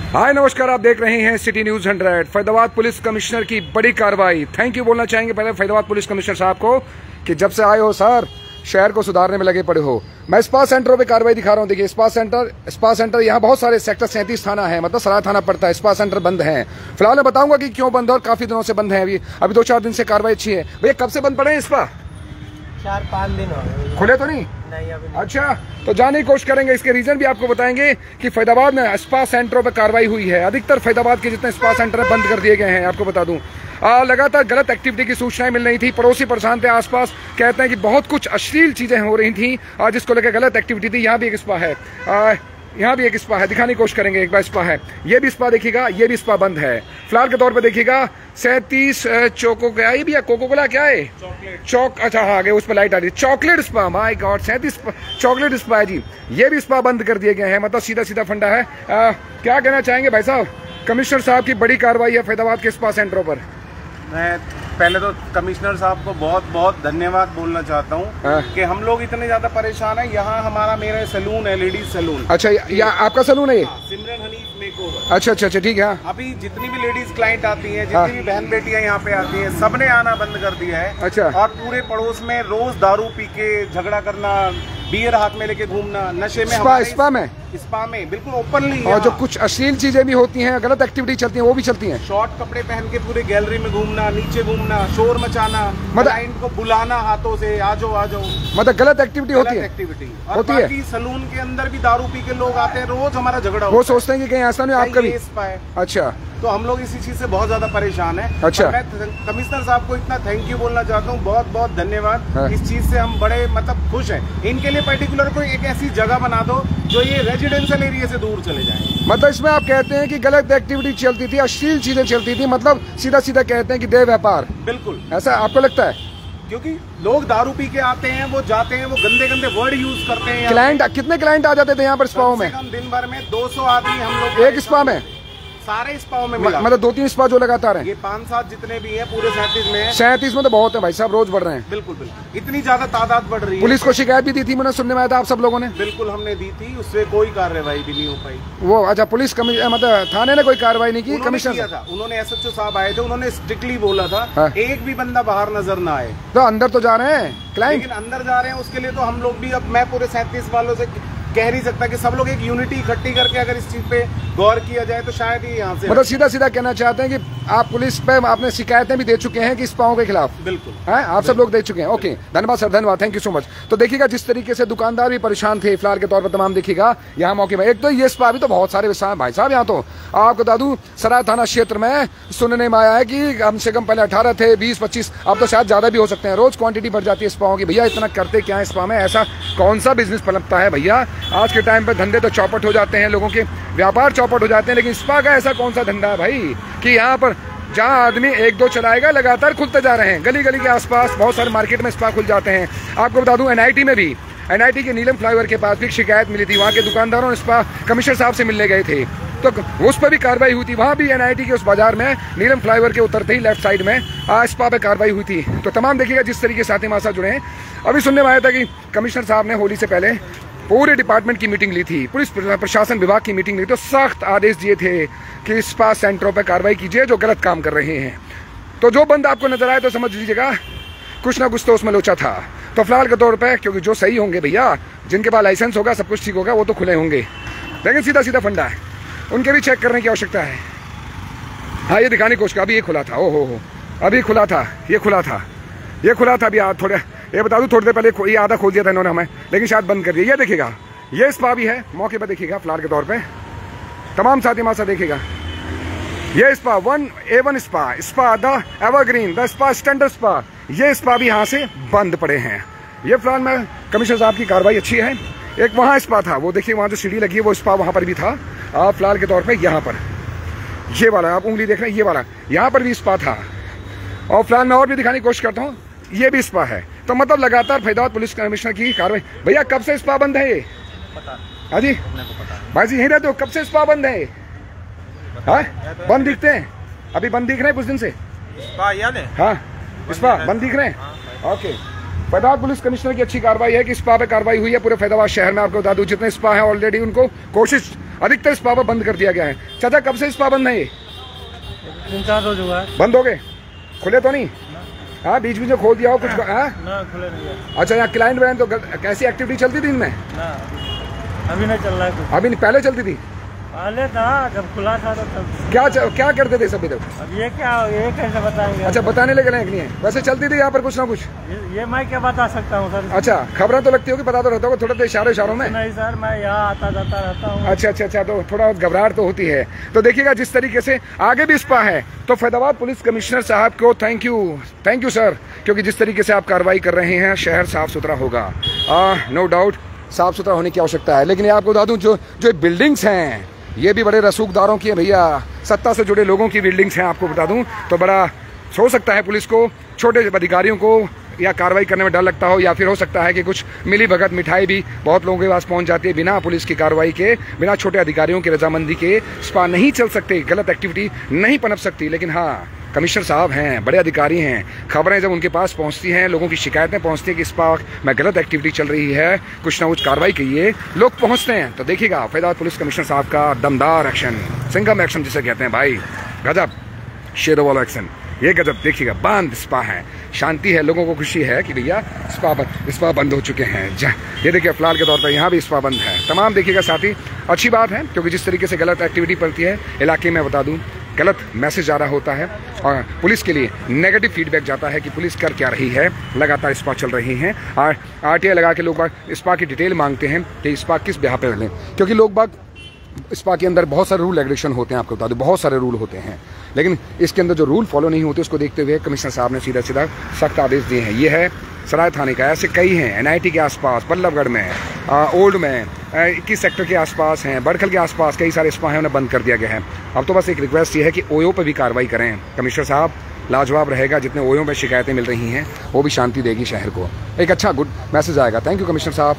हाय नमस्कार, आप देख रहे हैं city news 100। Faridabad police commissioner की बड़ी कार्रवाई। थैंक यू बोलना चाहेंगे पहले फरीदाबाद पुलिस कमिश्नर साहब को कि जब से आए हो सर शहर को सुधारने में लगे पड़े हो। मैं स्पा सेंटरों पे कार्रवाई दिखा रहा हूँ। देखिए स्पा सेंटर यहाँ बहुत सारे सेक्टर 37 थाना है, मतलब सराय थाना पड़ता है। स्पा सेंटर बंद है। फिलहाल मैं बताऊंगा कि क्यों बंद है और काफी दिनों से बंद है। अभी 2-4 दिन से कार्रवाई अच्छी है। भैया कब से बंद पड़े हैं स्पा? 4-5 दिन हो गए। खुले तो नहीं? नहीं अभी नहीं। अच्छा, तो जानने की कोशिश करेंगे। इसके रीजन भी आपको बताएंगे कि फरीदाबाद में स्पा सेंटरों पर कार्रवाई हुई है। अधिकतर फरीदाबाद के जितने स्पा सेंटर है बंद कर दिए गए हैं। आपको बता दूं लगातार गलत एक्टिविटी की सूचनाएं मिल रही थी। पड़ोसी परेशान थे आसपास, कहते हैं कि बहुत कुछ अश्लील चीजें हो रही थी जिसको लेकर गलत एक्टिविटी थी। यहाँ भी एक स्पा है, यहाँ भी एक स्पा है, दिखाने की कोशिश करेंगे। एक बार स्पा है, ये भी स्पा देखिएगा, ये भी स्पा बंद है। फिलहाल के तौर पे देखिएगा 37 चौको क्या है भैया, कोको कोला क्या है? चौक, अच्छा हाँ आगे उस पर लाइट आ रही है। Chocolate spa, my God 37 chocolate spa है जी। ये भी स्पा बंद कर दिए गए हैं, मतलब सीधा सीधा फंडा है। क्या कहना चाहेंगे भाई साहब? कमिश्नर साहब की बड़ी कार्रवाई है फरीदाबाद के स्पा सेंटरों पर। मैं पहले तो कमिश्नर साहब को बहुत बहुत धन्यवाद बोलना चाहता हूँ कि हम लोग इतने ज्यादा परेशान हैं। यहाँ मेरा सैलून है, लेडीज सैलून। अच्छा, या आपका सैलून है ये? सिमरन हनीफ मेकओवर। अच्छा, ठीक है। अभी जितनी भी लेडीज क्लाइंट आती हैं, जितनी भी बहन बेटियां यहाँ पे आती हैं, सबने आना बंद कर दिया है। अच्छा। और पूरे पड़ोस में रोज दारू पी के झगड़ा करना, बियर हाथ में लेके घूमना, नशे में स्पा में बिल्कुल ओपनली। और जो कुछ अश्लील चीजें भी होती हैं, गलत एक्टिविटी चलती हैं, वो भी चलती हैं। शॉर्ट कपड़े पहन के पूरे गैलरी में घूमना, नीचे घूमना, शोर मचाना, क्लाइंट को बुलाना हाथों से, आ जाओ, मतलब गलत एक्टिविटी होती है। और बाकी सलून के अंदर भी दारू पी के लोग आते हैं, रोज हमारा झगड़ा होता है। वो सोचते हैं कि कहीं ऐसा नहीं आपका भी। अच्छा, तो हम लोग इसी चीज से बहुत ज्यादा परेशान है। अच्छा, मैं कमिश्नर साहब को इतना थैंक यू बोलना चाहता हूँ, बहुत बहुत धन्यवाद। इस चीज से हम बड़े मतलब खुश हैं। इनके लिए पर्टिकुलर कोई एक ऐसी जगह बना दो जो ये रेजिडेंशियल एरिया से दूर चले जाए। मतलब इसमें आप कहते हैं कि गलत एक्टिविटी चलती थी, अश्लील चीजें चलती थी, मतलब सीधा सीधा कहते हैं कि देह व्यापार। बिल्कुल ऐसा आपको लगता है? क्योंकि लोग दारू पी के आते हैं, वो जाते हैं, वो गंदे गंदे वर्ड यूज करते हैं। क्लाइंट, कितने क्लाइंट आ जाते थे यहाँ पर स्पाओं में? दिन भर में 200 आदमी हम लोग एक स्पा में, सारे स्पाओं में मिला। मतलब 2-3 स्पा जो लगातार हैं। ये 5-7 जितने भी हैं पूरे 37 में है। 37 में तो बहुत है भाई साहब, रोज बढ़ रहे हैं। बिल्कुल, इतनी ज्यादा तादाद बढ़ रही है। पुलिस को शिकायत भी दी थी, मैंने सुनने में आया था आप सब लोगों ने। बिल्कुल हमने दी थी, उससे कोई कार्रवाई भी नहीं हो पाई। वो अच्छा, पुलिस मतलब थाने ने कोई कार्रवाई नहीं की? कमिश्नर था, उन्होंने SHO साहब आए थे, उन्होंने स्ट्रिक्टली बोला था एक भी बंदा बाहर नजर ना आए। तो अंदर तो जा रहे हैं क्लाइंट, लेकिन अंदर जा रहे हैं, उसके लिए तो हम लोग भी, अब मैं पूरे 37 वालों से कह नहीं सकता कि सब लोग एक यूनिटी इकट्ठी करके अगर इस चीज पे गौर किया जाए तो शायद ही यहाँ से। मतलब सीधा सीधा कहना चाहते हैं कि आप पुलिस पे आपने शिकायतें भी दे चुके हैं कि स्पाओं के खिलाफ? बिल्कुल है, आप सब लोग दे चुके हैं। ओके, धन्यवाद सर, धन्यवाद, थैंक यू सो मच। तो देखिएगा जिस तरीके से दुकानदार भी परेशान थे फिलहाल के तौर पर, तमाम देखिएगा यहाँ मौके में। एक तो ये स्पा भी तो बहुत सारे भाई साहब, यहाँ तो आपको बता दूं सराय थाना क्षेत्र में सुनने में आया है कि कम से कम पहले 18 थे, 20-25, अब तो शायद ज्यादा भी हो सकते हैं। रोज क्वांटिटी बढ़ जाती है स्पाओं की। भैया इतना करते क्या है स्पा में? ऐसा कौन सा बिजनेस पनपता है भैया? आज के टाइम पे धंधे तो चौपट हो जाते हैं, लोगों के व्यापार चौपट हो जाते हैं, लेकिन स्पा का ऐसा कौन सा धंधा है भाई कि यहाँ पर जहाँ आदमी 1-2 चलाएगा, लगातार खुलते जा रहे हैं। गली गली के आसपास बहुत सारे मार्केट में स्पा खुल जाते हैं। आपको बता दूं NIT में भी, NIT के नीलम फ्लाईओवर के पास भी शिकायत मिली थी। वहाँ के दुकानदारों ने स्पा कमिश्नर साहब से मिलने गए थे, तो उस पर भी कार्रवाई हुई थी। वहाँ भी NIT के उस बाजार में नीलम फ्लाईओवर के उतरते ही लेफ्ट साइड में स्पा पे कार्रवाई हुई थी। तो तमाम देखिएगा जिस तरीके से साथी हमारे साथ जुड़े हैं। अभी सुनने में आया था कि कमिश्नर साहब ने होली से पहले पूरे डिपार्टमेंट की मीटिंग ली थी, पुलिस प्रशासन विभाग की मीटिंग ली, तो सख्त आदेश दिए थे कि स्पा सेंटरों पर कार्रवाई कीजिए जो गलत काम कर रहे हैं। तो जो बंद आपको नजर आए तो समझ लीजिएगा कुछ ना कुछ तो उसमें लोचा था। तो फिलहाल के तौर पे क्योंकि जो सही होंगे भैया, जिनके पास लाइसेंस होगा, सब कुछ ठीक होगा, वो तो खुले होंगे, लेकिन सीधा सीधा फंडा है, उनके भी चेक करने की आवश्यकता है। हाँ, ये दिखाने की कोशिश, अभी ये खुला था, ओहो अभी खुला था, ये खुला था अभी थोड़ा, ये बता दूं थोड़ी देर पहले ये आधा खोल दिया था इन्होंने हमें, लेकिन शायद बंद कर दिया। ये देखिएगा, ये स्पा भी है मौके पर, देखिएगा फिलहाल के तौर पे तमाम साथी हमारे साथ देखिएगा। ये spa 1A1 spa the evergreen, the spa standard spa, ये स्पा भी यहाँ से बंद पड़े हैं। ये फिलहाल में कमिश्नर साहब की कार्रवाई अच्छी है। एक वहाँ स्पा था, वो देखिए वहाँ जो सीढ़ी लगी है वो स्पा वहाँ पर भी था। आप फिलहाल के तौर पे यहाँ पर ये वाला आप उंगली देख रहे हैं, ये वाला यहाँ पर भी स्पा था। और फिलहाल मैं और भी दिखाने की कोशिश करता हूँ, ये भी स्पा है। तो मतलब लगातार फरीदाबाद पुलिस कमिश्नर की कार्रवाई। भैया कब से स्पा बंद है ये? हाँ जी भाई जी, यहीं रहते हो, कब से स्पा बंद है ये? हाँ बंद दिखते हैं, अभी बंद दिख रहे हैं कुछ दिन से। स्पा याद है? हाँ स्पा बंद दिख रहे हैं। ओके, फैजाबाद पुलिस कमिश्नर की अच्छी कार्रवाई है कि स्पा पे कार्रवाई हुई है पूरे फैजाबाद शहर में। आपको बता दूं जितने स्पा है ऑलरेडी उनको कोशिश अधिकतर स्पा पर बंद कर दिया गया है। चाचा कब से स्पा बंद है? ये 3-4 रोज हुआ है। बंद हो गए, खुले तो नहीं? हाँ बीच बीच में खोल दिया हो कुछ? हाँ ना खुले नहीं है। अच्छा यहाँ क्लाइंट वैन तो कैसी एक्टिविटी चलती थी इनमें? ना अभी नहीं चल रहा है कुछ। अभी नहीं, पहले चलती थी? पहले था जब खुला था तो तब। क्या करते थे सभी लोग? अब ये कैसे बताएंगे? अच्छा बताने लगे नहीं है, वैसे चलती थी यहाँ पर कुछ ना कुछ? ये मैं क्या बता सकता हूँ सर। अच्छा खबरें तो लगती होगी, पता तो रहता होगा थोड़ा इशारों में? नहीं सर मैं यहाँ आता जाता रहता हूँ। अच्छा तो थोड़ा घबराहट तो होती है। तो देखिएगा जिस तरीके से आगे भी स्पा है तो फैजाबाद पुलिस कमिश्नर साहब को थैंक यू सर, क्योंकि जिस तरीके से आप कार्रवाई कर रहे हैं शहर साफ सुथरा होगा। नो डाउट साफ सुथरा होने की आवश्यकता है। लेकिन आपको बता दूं जो बिल्डिंग्स हैं ये भी बड़े रसूखदारों की है भैया, सत्ता से जुड़े लोगों की बिल्डिंग्स हैं। आपको बता दूं तो बड़ा हो सकता है पुलिस को छोटे अधिकारियों को या कार्रवाई करने में डर लगता हो, या फिर हो सकता है कि कुछ मिली भगत मिठाई भी बहुत लोगों के पास पहुंच जाती है। बिना पुलिस की कार्रवाई के, बिना छोटे अधिकारियों की रजामंदी के स्पा नहीं चल सकते, गलत एक्टिविटी नहीं पनप सकती। लेकिन हाँ कमिश्नर साहब हैं, बड़े अधिकारी हैं, खबरें जब उनके पास पहुंचती हैं, लोगों की शिकायतें पहुंचती हैं कि स्पा में गलत एक्टिविटी चल रही है, कुछ ना कुछ कार्रवाई कीजिए, लोग पहुंचते हैं। तो देखिएगा फैजाबाद पुलिस कमिश्नर साहब का दमदार एक्शन, सिंघम एक्शन जिसे कहते हैं भाई, गजब शेरों वाला एक्शन, ये गजब। देखिएगा बंद स्पा है, शांति है, लोगों को खुशी है कि भैया स्पा बंद हो चुके हैं। ये देखिए फिलहाल के तौर पर यहाँ भी स्पा बंद है। तमाम देखिएगा साथी अच्छी बात है, क्योंकि जिस तरीके से गलत एक्टिविटी पड़ती है इलाके में, बता दूं गलत मैसेज जा रहा होता है और पुलिस के लिए नेगेटिव फीडबैक जाता है कि पुलिस कर क्या रही है, लगातार स्पा चल रही हैं। RTI लगा के लोग स्पा की डिटेल मांगते हैं कि स्पा किस ब्याह पे लें, क्योंकि लोग बाग स्पा के अंदर बहुत सारे रूल रेगुलेशन होते हैं। आपको बता दूं बहुत सारे रूल होते हैं, लेकिन इसके अंदर जो रूल फॉलो नहीं होते उसको देखते हुए कमिश्नर साहब ने सीधा सख्त आदेश दिए हैं। ये है सराय थाने का, ऐसे कई हैं NIT के आसपास, बल्लभगढ़ में, ओल्ड में, 21 सेक्टर के आसपास हैं, बड़खल के आसपास कई सारे स्पा हैं, उन्हें बंद कर दिया गया है। अब तो बस एक रिक्वेस्ट ये है कि ओयो पर भी कार्रवाई करें। कमिश्नर साहब लाजवाब रहेगा, जितने ओयो में शिकायतें मिल रही हैं वो भी शांति देगी शहर को, एक अच्छा गुड मैसेज आएगा। थैंक यू कमिश्नर साहब,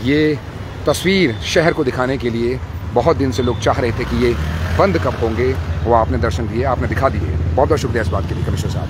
ये तस्वीर शहर को दिखाने के लिए बहुत दिन से लोग चाह रहे थे कि ये बंद कब होंगे, वो आपने दर्शन दिए, आपने दिखा दिए। बहुत बहुत शुक्रिया इस बात के लिए कमिश्नर साहब।